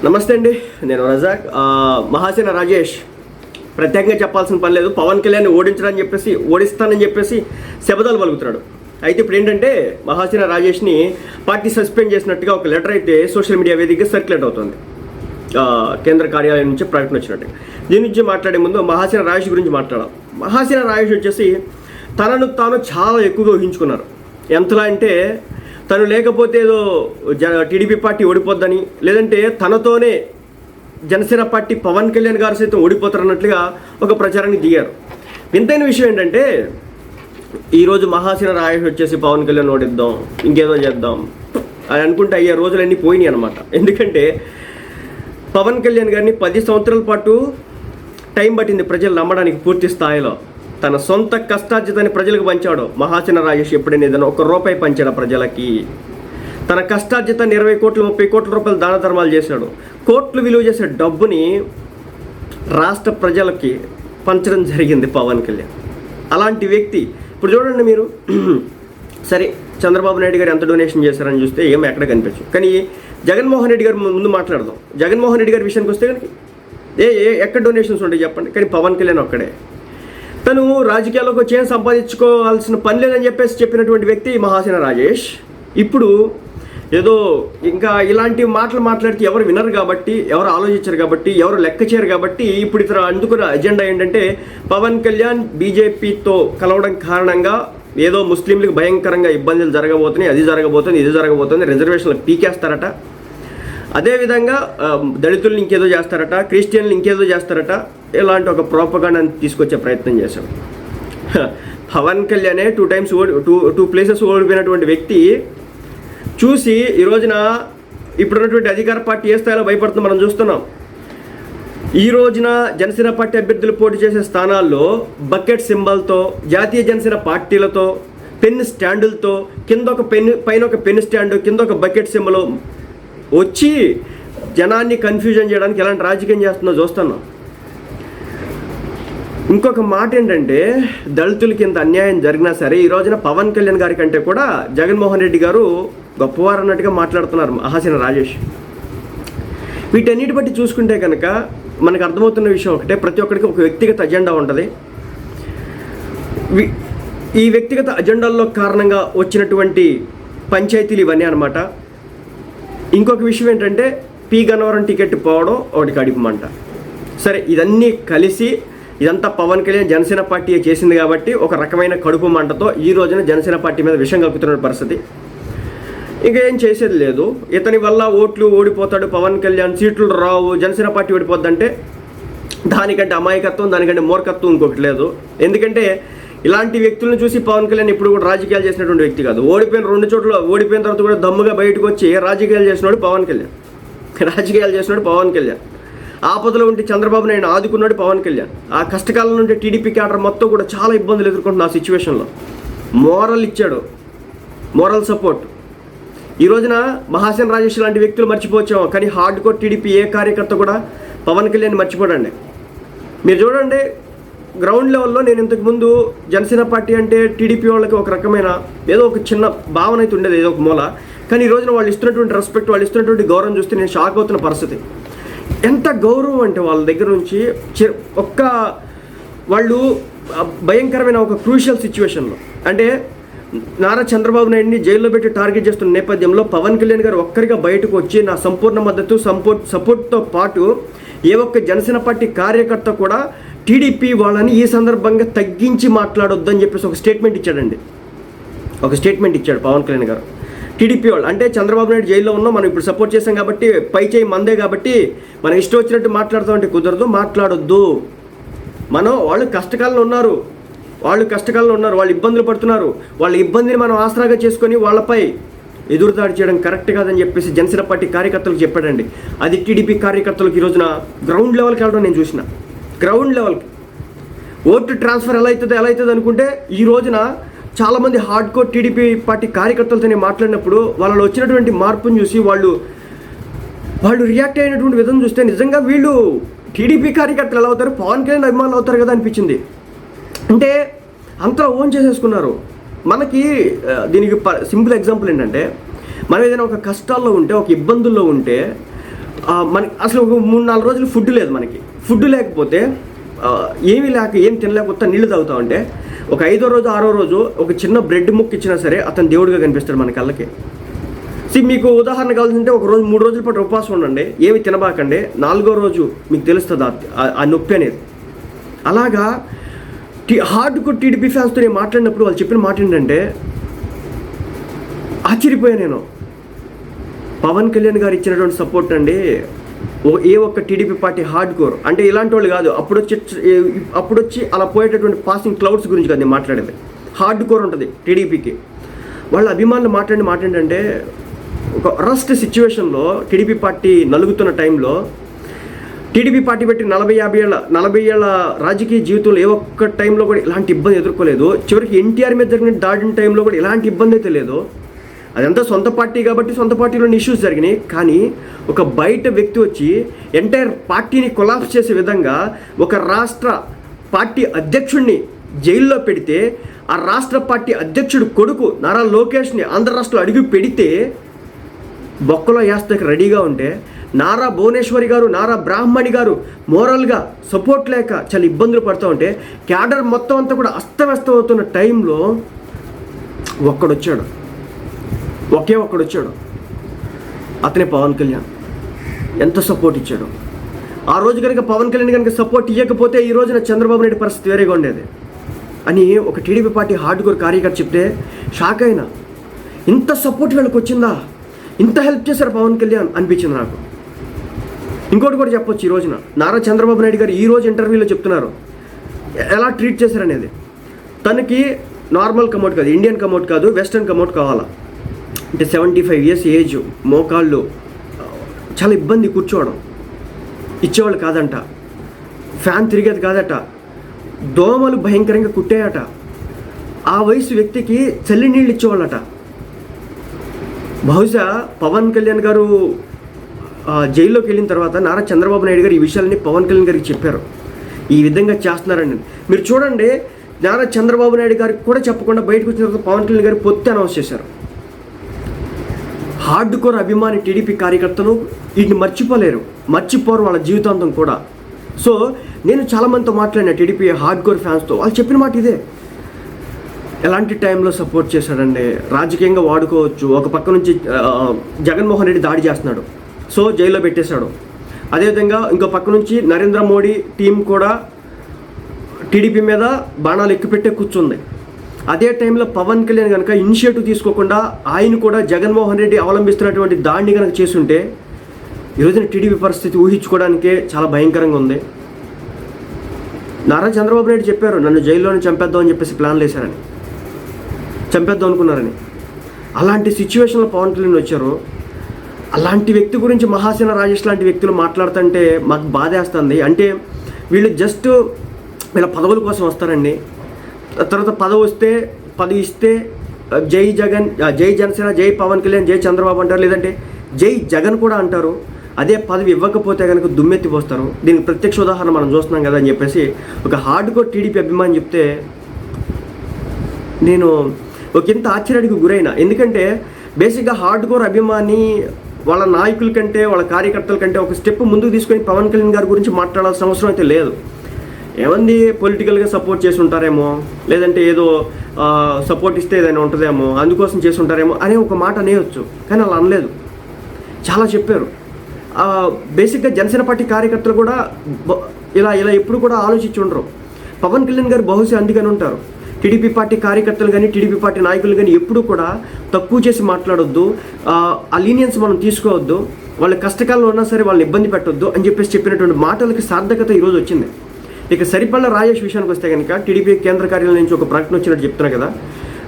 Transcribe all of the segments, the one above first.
నమస్తే అండి, నేను రజాక్. మహాసేన రాజేష్ ప్రత్యేకంగా చెప్పాల్సిన పని లేదు. పవన్ కళ్యాణ్ ఓడిస్తానని చెప్పేసి శబదాలు పలుకుతున్నాడు. అయితే ఇప్పుడు ఏంటంటే మహాసేన రాజేష్ని పార్టీ సస్పెండ్ చేసినట్టుగా ఒక లెటర్ అయితే సోషల్ మీడియా వేదికగా సర్క్యులేట్ అవుతుంది. కేంద్ర కార్యాలయం నుంచి ప్రకటన వచ్చినట్టు. దీని నుంచి మాట్లాడే ముందు మహాసేన రాజేష్ గురించి మాట్లాడాం. మహాసేన రాజేష్ వచ్చేసి తనను తాను చాలా ఎక్కువగా ఊహించుకున్నారు. ఎంతలా అంటే తను లేకపోతే ఏదో టీడీపీ పార్టీ ఓడిపోద్దని, లేదంటే తనతోనే జనసేన పార్టీ పవన్ కళ్యాణ్ గారు సైతం ఓడిపోతారన్నట్లుగా ఒక ప్రచారానికి దిగారు. వింతైన విషయం ఏంటంటే ఈరోజు మహాసేన రాజేష్ వచ్చేసి పవన్ కళ్యాణ్ ఓడిద్దాం, ఇంకేదో చేద్దాం అని అనుకుంటే అయ్యే రోజులన్నీ పోయినాయి అనమాట. ఎందుకంటే పవన్ కళ్యాణ్ గారిని 10 సంవత్సరాల పాటు టైం పట్టింది ప్రజలు నమ్మడానికి. పూర్తి స్థాయిలో తన సొంత కష్టార్జితాన్ని ప్రజలకు పంచాడు మహాసేన రాజేష్. ఎప్పుడైనా ఏదైనా ₹1 పంచాడు ప్రజలకి. తన కష్టార్జితాన్ని 20 కోట్లు 30 కోట్ల రూపాయలు దాన ధర్మాలు చేశాడు. కోట్లు విలువ చేసే డబ్బుని రాష్ట్ర ప్రజలకి పంచడం జరిగింది పవన్ కళ్యాణ్. అలాంటి వ్యక్తి ఇప్పుడు చూడండి మీరు. సరే, చంద్రబాబు నాయుడు గారు ఎంత డొనేషన్ చేశారని చూస్తే ఏమో ఎక్కడ కనిపించు. కానీ జగన్మోహన్ రెడ్డి గారు ముందు మాట్లాడదాం. జగన్మోహన్ రెడ్డి గారి విషయానికి వస్తే కనుక ఎక్కడ డొనేషన్స్ ఉంటాయి చెప్పండి. కానీ పవన్ కళ్యాణ్ ఒక్కడే. తను రాజకీయాల్లోకి వచ్చి ఏం సంపాదించుకోవాల్సిన పని లేదని చెప్పేసి చెప్పినటువంటి వ్యక్తి మహాసేన రాజేష్. ఇప్పుడు ఏదో ఇంకా ఇలాంటి మాటలు మాట్లాడితే ఎవరు వినరు కాబట్టి, ఎవరు ఆలోచించరు కాబట్టి, ఎవరు లెక్క చేయరు కాబట్టి ఇప్పుడు ఇతను అందుకున్న అజెండా ఏంటంటే పవన్ కళ్యాణ్ బీజేపీతో కలవడం కారణంగా ఏదో ముస్లింలకు భయంకరంగా ఇబ్బందులు జరగబోతున్నాయి, అది జరగబోతుంది, ఇది జరగబోతుంది, రిజర్వేషన్లు పీకేస్తారట, అదేవిధంగా దళితులను ఇంకేదో చేస్తారట, క్రిస్టియన్లు ఇంకేదో చేస్తారట, ఇలాంటి ఒక ప్రోపగాండాని తీసుకొచ్చే ప్రయత్నం చేశాడు. పవన్ కళ్యాణే 2 ప్లేసెస్ ఓడిపోయినటువంటి వ్యక్తి చూసి ఈ రోజున ఇప్పుడున్నటువంటి అధికార పార్టీ ఏ స్థాయిలో భయపడుతుందో మనం చూస్తున్నాం. ఈ రోజున జనసేన పార్టీ అభ్యర్థులు పోటీ చేసే స్థానాల్లో బకెట్ సింబల్తో, జాతీయ జనసేన పార్టీలతో, పెన్ స్టాండులతో, కింద ఒక పెన్, పైన ఒక పెన్ స్టాండు, కింద ఒక బకెట్ సింబల్ వచ్చి జనాన్ని కన్ఫ్యూజన్ చేయడానికి ఎలాంటి రాజకీయం చేస్తుందో చూస్తున్నాం. ఇంకొక మాట ఏంటంటే దళితులకి ఇంత అన్యాయం జరిగినా సరే ఈ రోజున పవన్ కళ్యాణ్ గారి కంటే కూడా జగన్మోహన్ రెడ్డి గారు గొప్పవారు అన్నట్టుగా మాట్లాడుతున్నారు మహాసేన రాజేష్. వీటన్నిటి బట్టి చూసుకుంటే కనుక మనకు అర్థమవుతున్న విషయం ఒకటే, ప్రతి ఒక్కరికి ఒక వ్యక్తిగత అజెండా ఉంటుంది. ఈ వ్యక్తిగత అజెండాల్లో కారణంగా వచ్చినటువంటి పంచాయతీలు ఇవన్నీ అనమాట. ఇంకొక విషయం ఏంటంటే పి గన్నవరం టికెట్ పోవడం ఒకటి కడుపుమంట. సరే, ఇదన్నీ కలిసి ఇదంతా పవన్ కళ్యాణ్ జనసేన పార్టీ చేసింది కాబట్టి ఒక రకమైన కడుపు మంటతో ఈ రోజున జనసేన పార్టీ మీద విషం కక్కుతున్న పరిస్థితి. ఇక ఏం చేసేది లేదు. ఇతని వల్ల ఓట్లు ఓడిపోతాడు పవన్ కళ్యాణ్, సీట్లు రావు, జనసేన పార్టీ ఓడిపోద్దంటే దానికంటే అమాయకత్వం, దానికంటే మూర్ఖత్వం ఇంకొకటి లేదు. ఎందుకంటే ఇలాంటి వ్యక్తులను చూసి పవన్ కళ్యాణ్ ఇప్పుడు కూడా రాజకీయాలు చేసినటువంటి వ్యక్తి కాదు. ఓడిపోయిన 2 చోట్ల ఓడిపోయిన తర్వాత కూడా దమ్ముగా బయటకు వచ్చి రాజకీయాలు చేసినాడు పవన్ కళ్యాణ్. ఆపదలో ఉంటే చంద్రబాబు నాయుడు ఆదుకున్నాడు పవన్ కళ్యాణ్. ఆ కష్టకాలం నుండి టీడీపీ క్యాడర్ మొత్తం కూడా చాలా ఇబ్బందులు ఎదుర్కొంటున్న ఆ సిచ్యువేషన్లో మోరల్ ఇచ్చాడు, మోరల్ సపోర్ట్. ఈ రోజున మహాసేన రాజేష్ లాంటి వ్యక్తులు మర్చిపోవచ్చాము, కానీ హార్డ్ కోర్ టీడీపీ ఏ కార్యకర్త కూడా పవన్ కళ్యాణ్ మర్చిపోడండి. మీరు చూడండి, గ్రౌండ్ లెవెల్లో నేను ఇంతకుముందు జనసేన పార్టీ అంటే టీడీపీ వాళ్ళకి ఒక రకమైన ఏదో ఒక చిన్న భావన అయితే ఉండేది, ఏదో ఒక మూల. కానీ ఈ రోజున వాళ్ళు ఇస్తున్నటువంటి రెస్పెక్ట్, వాళ్ళు ఇస్తున్నటువంటి గౌరవం చూస్తే నేను షాక్ అవుతున్న పరిస్థితి. ఎంత గౌరవం అంటే వాళ్ళ దగ్గర నుంచి వాళ్ళు భయంకరమైన ఒక క్రూషియల్ సిచ్యువేషన్లో, అంటే నారా చంద్రబాబు నాయుడిని జైల్లో పెట్టి టార్గెట్ చేస్తున్న నేపథ్యంలో పవన్ కళ్యాణ్ గారు ఒక్కరిగా బయటకు వచ్చి నా సంపూర్ణ మద్దతు సపోర్ట్తో పాటు ఏ ఒక్క జనసేన పార్టీ కార్యకర్త కూడా టీడీపీ వాళ్ళని ఈ సందర్భంగా తగ్గించి మాట్లాడొద్దని చెప్పేసి ఒక స్టేట్మెంట్ ఇచ్చాడు పవన్ కళ్యాణ్ గారు. టీడీపీ వాళ్ళు అంటే చంద్రబాబు నాయుడు జైల్లో ఉన్నాం, మనం ఇప్పుడు సపోర్ట్ చేసాం కాబట్టి పై చేయి మందే కాబట్టి మనం ఇష్టం వచ్చినట్టు మాట్లాడతామంటే కుదరదు, మాట్లాడొద్దు. వాళ్ళు కష్టకాలంలో ఉన్నారు, వాళ్ళు ఇబ్బందులు పడుతున్నారు, వాళ్ళ ఇబ్బందిని మనం ఆసరాగా చేసుకొని వాళ్ళపై ఎదురుదాడి చేయడం కరెక్ట్ కాదని చెప్పేసి జనసేన పార్టీ కార్యకర్తలకు చెప్పాడండి. అది టీడీపీ కార్యకర్తలకు ఈ రోజున గ్రౌండ్ లెవెల్కి వెళ్ళడం నేను చూసిన. గ్రౌండ్ లెవెల్కి ఓటు ట్రాన్స్ఫర్ ఎలా అవుతుంది అనుకుంటే ఈ రోజున చాలామంది హార్డ్ కోర్ టీడీపీ పార్టీ కార్యకర్తలతో నేను మాట్లాడినప్పుడు వాళ్ళలో వచ్చినటువంటి మార్పును చూసి వాళ్ళు రియాక్ట్ అయినటువంటి విధానం చూస్తే నిజంగా వీళ్ళు టీడీపీ కార్యకర్తలు ఎలా అవుతారు, పవన్ కళ్యాణ్ అభిమానులు అవుతారు కదా అనిపించింది. అంటే అంతా ఓన్ చేసేసుకున్నారు. మనకి దీనికి సింపుల్ ఎగ్జాంపుల్ ఏంటంటే మనం ఏదైనా ఒక కష్టాల్లో ఉంటే, ఒక ఇబ్బందుల్లో ఉంటే మనకి అసలు ఒక 3-4 రోజులు ఫుడ్ లేదు. మనకి ఫుడ్ లేకపోతే ఏమీ లేక ఏం తినలేకపోతే నీళ్లు తాగుతా ఉంటే ఒక 5వ రోజు 6వ రోజు ఒక చిన్న బ్రెడ్ ముక్క ఇచ్చినా సరే అతను దేవుడిగా కనిపిస్తాడు మన కళ్ళకి. మీకు ఉదాహరణ కావాల్సింటే ఒక రోజు 3 రోజుల పాటు ఉపవాసం ఉండండి, ఏమి తినబాకండి, 4వ రోజు మీకు తెలుస్తుంది ఆ నొప్పి అనేది. అలాగా హార్డ్ కోర్ టీడీపీ ఫ్యాన్స్తో నేను మాట్లాడినప్పుడు వాళ్ళు చెప్పిన మాట ఏంటంటే ఆశ్చర్యపోయాను నేను. పవన్ కళ్యాణ్ గారు ఇచ్చినటువంటి సపోర్ట్ అండి ఏ ఒక్క టీడీపీ పార్టీ హార్డ్ కోర్ అంటే ఇలాంటి వాళ్ళు కాదు, అప్పుడొచ్చి అలా పోయేటటువంటి పాసింగ్ క్లౌడ్స్ గురించి కాదు నేను మాట్లాడేది. హార్డ్ కోర్ ఉంటుంది టీడీపీకి. వాళ్ళ అభిమానులు మాట్లాడంటే ఒక రస్ట్ సిచ్యువేషన్లో టీడీపీ పార్టీ నలుగుతున్న టైంలో టీడీపీ పార్టీ పెట్టి 40 ఏళ్ళ రాజకీయ జీవితంలో ఏ ఒక్క టైంలో కూడా ఇలాంటి ఇబ్బంది ఎదుర్కోలేదు. చివరికి ఎన్టీఆర్ మీద జరిగిన దాడిన టైంలో కూడా ఇలాంటి ఇబ్బంది అయితే లేదు. అదంతా సొంత పార్టీ కాబట్టి సొంత పార్టీలోని ఇష్యూస్ జరిగినాయి. కానీ ఒక బయట వ్యక్తి వచ్చి ఎంటైర్ పార్టీని కొలాప్స్ చేసే విధంగా ఒక రాష్ట్ర పార్టీ అధ్యక్షుడిని జైల్లో పెడితే ఆ రాష్ట్ర పార్టీ అధ్యక్షుడు కొడుకు నారా లోకేష్ని ఆంధ్ర రాష్ట్రంలో అడుగు పెడితే బొక్కలో వేస్తాకి రెడీగా ఉంటే నారా భువనేశ్వరి గారు, నారా బ్రాహ్మణి గారు మోరల్గా సపోర్ట్ లేక చాలా ఇబ్బందులు పడుతూ ఉంటే క్యాడర్ మొత్తం అంతా కూడా అస్తవ్యస్తం అవుతున్న టైంలో ఒక్కడొచ్చాడు, ఒకే ఒక్కడొచ్చాడు. అతనే పవన్ కళ్యాణ్. ఎంత సపోర్ట్ ఇచ్చాడు. ఆ రోజు కనుక పవన్ కళ్యాణ్ కనుక సపోర్ట్ ఇవ్వకపోతే ఈ రోజున చంద్రబాబు నాయుడు పరిస్థితి వేరేగా ఉండేది అని ఒక టీడీపీ పార్టీ హార్డ్ కోర్ కార్యకర్త చెప్తే షాక్ అయినా. ఇంత సపోర్ట్ వీళ్ళకి వచ్చిందా, ఇంత హెల్ప్ చేశారు పవన్ కళ్యాణ్ అనిపించింది నాకు. ఇంకోటి కూడా చెప్పొచ్చు, ఈ రోజున నారా చంద్రబాబు నాయుడు గారు ఈ రోజు ఇంటర్వ్యూలో చెప్తున్నారు ఎలా ట్రీట్ చేశారనేది. తనకి నార్మల్ కమౌట్ కాదు, ఇండియన్ కమౌట్ కాదు, వెస్టర్న్ కమౌట్ కావాలా. అంటే 75 years ఏజ్, మోకాళ్ళు, చాలా ఇబ్బంది కూర్చోవడం, ఇచ్చేవాళ్ళు కాదంట, ఫ్యాన్ తిరిగేది కాదట, దోమలు భయంకరంగా కుట్టాయట, ఆ వయసు వ్యక్తికి చల్లి నీళ్ళు ఇచ్చేవాళ్ళట. బహుశా పవన్ కళ్యాణ్ గారు జైల్లోకి వెళ్ళిన తర్వాత నారా చంద్రబాబు నాయుడు గారు ఈ విషయాలని పవన్ కళ్యాణ్ గారికి చెప్పారు, ఈ విధంగా చేస్తున్నారండి. మీరు చూడండి, నారా చంద్రబాబు నాయుడు గారికి కూడా చెప్పకుండా బయటకు వచ్చిన తర్వాత పవన్ కళ్యాణ్ గారు పొత్తి అనౌన్స్ చేశారు. హార్డ్ కోర్ అభిమాని టీడీపీ కార్యకర్తలు వీటిని మర్చిపోరు వాళ్ళ జీవితాంతం కూడా. సో నేను చాలామందితో మాట్లాడిన టీడీపీ హార్డ్ కోర్ ఫ్యాన్స్తో, వాళ్ళు చెప్పిన మాట ఇదే. ఎలాంటి టైంలో సపోర్ట్ చేశాడండి, రాజకీయంగా వాడుకోవచ్చు. ఒక పక్క నుంచి జగన్మోహన్ రెడ్డి దాడి చేస్తున్నాడు, సో జైల్లో పెట్టేశాడు. అదేవిధంగా ఇంకో పక్క నుంచి నరేంద్ర మోడీ టీం కూడా టీడీపీ మీద బాణాలు ఎక్కుపెట్టే కూర్చుంది. అదే టైంలో పవన్ కళ్యాణ్ కనుక ఇనిషియేటివ్ తీసుకోకుండా ఆయన కూడా జగన్మోహన్ రెడ్డి అవలంబిస్తున్నటువంటి దాడిని కనుక చేస్తుంటే ఈరోజున టీడీపీ పరిస్థితి ఊహించుకోవడానికే చాలా భయంకరంగా ఉంది. నారా చంద్రబాబు నాయుడు చెప్పారు, నన్ను జైల్లోనే చంపేద్దామని చెప్పేసి ప్లాన్లు వేశారని, చంపేద్దాం అనుకున్నారని. అలాంటి సిచ్యువేషన్లో పవన్ కళ్యాణ్ వచ్చారు. అలాంటి వ్యక్తి గురించి మహాసేన రాజేష్ లాంటి వ్యక్తులు మాట్లాడుతుంటే మాకు బాధేస్తుంది. అంటే వీళ్ళు జస్ట్ వీళ్ళ పదవుల కోసం వస్తారండి. తర్వాత పదవి ఇస్తే జై జగన్, జై జనసేన, జై పవన్ కళ్యాణ్, జై చంద్రబాబు అంటారు, లేదంటే జై జగన్ కూడా అంటారు. అదే పదవి ఇవ్వకపోతే కనుక దుమ్మెత్తి పోస్తారు. దీనికి ప్రత్యక్ష ఉదాహరణ మనం చూస్తున్నాం కదా అని చెప్పేసి ఒక హార్డ్ కోర్ టీడీపీ అభిమాని చెప్తే నేను ఒక ఇంత ఆశ్చర్యానికి గురైన. ఎందుకంటే బేసిక్గా హార్డ్ కోర్ అభిమాని వాళ్ళ నాయకుల కంటే, వాళ్ళ కార్యకర్తల కంటే ఒక స్టెప్ ముందుకు తీసుకొని పవన్ కళ్యాణ్ గారి గురించి మాట్లాడాల్సిన అవసరం అయితే లేదు. ఏమంది పొలిటికల్గా సపోర్ట్ చేసి ఉంటారేమో, లేదంటే ఏదో సపోర్ట్ ఇస్తే ఏదైనా ఉంటుందేమో అందుకోసం చేసి ఉంటారేమో అనే ఒక మాట అనేయచ్చు. కానీ అలా అనలేదు, చాలా చెప్పారు. బేసిక్గా జనసేన పార్టీ కార్యకర్తలు కూడా ఇలా ఎప్పుడు కూడా ఆలోచించి ఉండరు. పవన్ కళ్యాణ్ గారు బహుశా అందుకని ఉంటారు. టీడీపీ పార్టీ కార్యకర్తలు కానీ టీడీపీ పార్టీ నాయకులు కానీ ఎప్పుడు కూడా తక్కువ చేసి మాట్లాడొద్దు, ఆ లీనియన్స్ మనం తీసుకోవద్దు, వాళ్ళ కష్టకాలంలో ఉన్నా సరే వాళ్ళని ఇబ్బంది పెట్టొద్దు అని చెప్పినటువంటి మాటలకి సార్థకత ఈరోజు వచ్చింది. ఇక సరిపల్ల రాజేష్ విషయానికి వస్తే కనుక టీడీపీ కేంద్ర కార్యాలయం నుంచి ఒక ప్రకటన వచ్చినట్టు చెప్తున్నా కదా.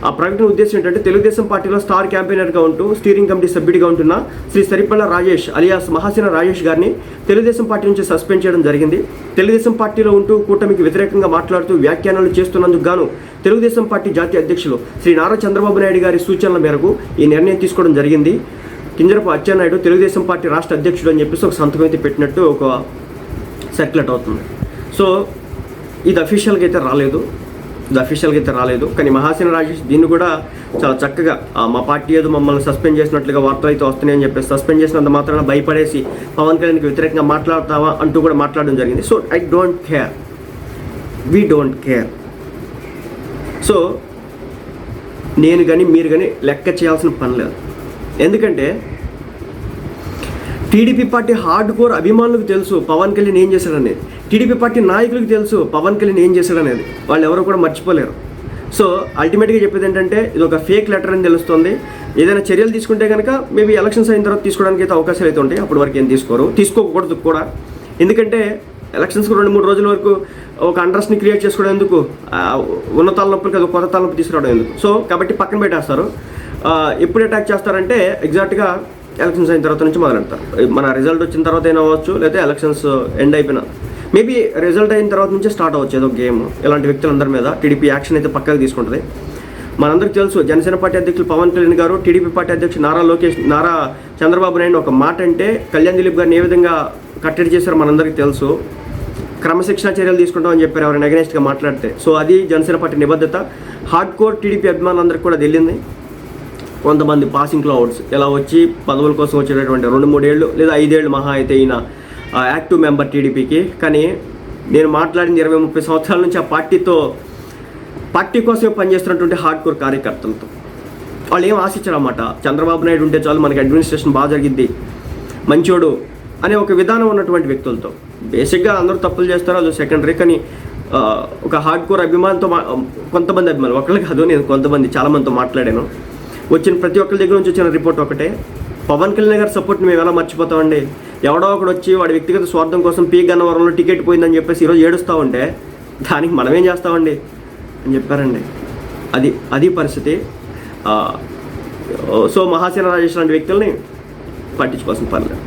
ఆ ప్రకటన ఉద్దేశం ఏంటంటే తెలుగుదేశం పార్టీలో స్టార్ క్యాంపెయినర్గా ఉంటూ స్టీరింగ్ కమిటీ సభ్యుడిగా ఉంటున్న శ్రీ సరిపల్ల రాజేష్ అలియాస్ మహాసేన రాజేష్ గారిని తెలుగుదేశం పార్టీ నుంచి సస్పెండ్ చేయడం జరిగింది. తెలుగుదేశం పార్టీలో ఉంటూ కూటమికి వ్యతిరేకంగా మాట్లాడుతూ వ్యాఖ్యానాలు చేస్తున్నందుకు గాను తెలుగుదేశం పార్టీ జాతీయ అధ్యక్షులు శ్రీ నారా చంద్రబాబు నాయుడు గారి సూచనల మేరకు ఈ నిర్ణయం తీసుకోవడం జరిగింది. కింజరపు అచ్చెన్నాయుడు తెలుగుదేశం పార్టీ రాష్ట్ర అధ్యక్షుడు అని చెప్పేసి ఒక సంతకం అయితే పెట్టినట్టు ఒక సర్క్యులేట్ అవుతుంది. సో ఇది అఫీషియల్గా అయితే రాలేదు. ఇది అఫీషియల్గా అయితే రాలేదు. కానీ మహాసేన రాజేష్ దీన్ని కూడా చాలా చక్కగా మా పార్టీ ఏదో మమ్మల్ని సస్పెండ్ చేసినట్లుగా వార్తలు అయితే వస్తున్నాయని చెప్పేసి సస్పెండ్ చేసినంత మాత్రాన భయపడేసి పవన్ కళ్యాణ్కి వ్యతిరేకంగా మాట్లాడతావా అంటూ కూడా మాట్లాడడం జరిగింది. So I don't care, we don't care. So నేను కానీ మీరు కానీ లెక్క చేయాల్సిన పని లేదు. ఎందుకంటే టీడీపీ పార్టీ హార్డ్ కోర్ అభిమానులకు తెలుసు పవన్ కళ్యాణ్ ఏం చేశాడనేది, టీడీపీ పార్టీ నాయకులకు తెలుసు పవన్ కళ్యాణ్ ఏం చేశాడనేది, వాళ్ళు ఎవరు కూడా మర్చిపోలేరు. సో అల్టిమేట్గా చెప్పేది ఏంటంటే ఇది ఒక ఫేక్ లెటర్ అని తెలుస్తుంది. ఏదైనా చర్యలు తీసుకుంటే కనుక మేబీ ఎలక్షన్స్ అయిన తర్వాత తీసుకోవడానికి అయితే అవకాశాలు అయితే ఉంటాయి. అప్పటి వరకు ఏం తీసుకోకూడదు కూడా. ఎందుకంటే ఎలక్షన్స్కి 2-3 రోజుల వరకు ఒక అండర్స్ని క్రియేట్ చేసుకోవడం ఎందుకు, ఉన్న తలనొప్పులకి అది కొత్త తలనొప్పి తీసుకురావడం ఎందుకు. సో కాబట్టి పక్కన పెట్టేస్తారు. ఎప్పుడు అటాక్ చేస్తారంటే ఎగ్జాక్ట్గా ఎలక్షన్స్ అయిన తర్వాత నుంచి మొదలెడతారు. మన రిజల్ట్ వచ్చిన తర్వాత అయినా అవ్వచ్చు, లేదా ఎలక్షన్స్ ఎండ్ అయిపోయినా మేబీ రిజల్ట్ అయిన తర్వాత నుంచే స్టార్ట్ అవ్వచ్చు ఏదో గేమ్. ఇలాంటి వ్యక్తులందరి మీద టీడీపీ యాక్షన్ అయితే పక్కకు తీసుకుంటుంది. మనందరికీ తెలుసు జనసేన పార్టీ అధ్యక్షులు పవన్ కళ్యాణ్ గారు, టీడీపీ పార్టీ అధ్యక్షులు నారా చంద్రబాబు నాయుడు ఒక మాట అంటే కళ్యాణ్ దిలీప్ గారిని ఏ విధంగా కట్టడి చేశారో మనందరికీ తెలుసు. క్రమశిక్షణ చర్యలు తీసుకుంటామని చెప్పారు ఎవరైనా అగెనిస్ట్గా మాట్లాడితే. సో అది జనసేన పార్టీ నిబద్ధత. హార్డ్ కోర్ టీడీపీ అభిమానులందరికీ కూడా తెలియంది. కొంతమంది పాసింగ్ క్లౌడ్స్ ఇలా వచ్చి పదవుల కోసం వచ్చేటటువంటి 2-3 ఏళ్ళు లేదా 5 ఏళ్ళు మహా అయితే ఈయన యాక్టివ్ మెంబర్ టీడీపీకి. కానీ నేను మాట్లాడిన 20-30 సంవత్సరాల నుంచి ఆ పార్టీ కోసమే పనిచేస్తున్నటువంటి హార్డ్ కోర్ కార్యకర్తలతో వాళ్ళు ఏం ఆశించారన్నమాట. చంద్రబాబు నాయుడు ఉంటే చాలు మనకి అడ్మినిస్ట్రేషన్ బాగా జరిగిద్ది, మంచోడు అనే ఒక విధానం ఉన్నటువంటి వ్యక్తులతో. బేసిక్గా అందరూ తప్పులు చేస్తారో అది సెకండరీ. కానీ ఒక హార్డ్ కోర్ అభిమానంతో కొంతమంది అభిమానులు, ఒకళ్ళు కాదు, నేను చాలామందితో మాట్లాడాను. వచ్చిన ప్రతి ఒక్కరి దగ్గర నుంచి వచ్చిన రిపోర్ట్ ఒకటే, పవన్ కళ్యాణ్ గారి సపోర్ట్ని మేము ఎలా మర్చిపోతామండి. ఎవడో ఒకడు వచ్చి వాడి వ్యక్తిగత స్వార్థం కోసం పీ గన్నవరంలో టికెట్ పోయిందని చెప్పేసి ఈరోజు ఏడుస్తూ ఉంటే దానికి మనమేం చేస్తామండి అని చెప్పారండి. అది పరిస్థితి. సో మహాసేన రాజేష్ లాంటి వ్యక్తుల్ని పట్టించుకోవాల్సిన పర్లేదు.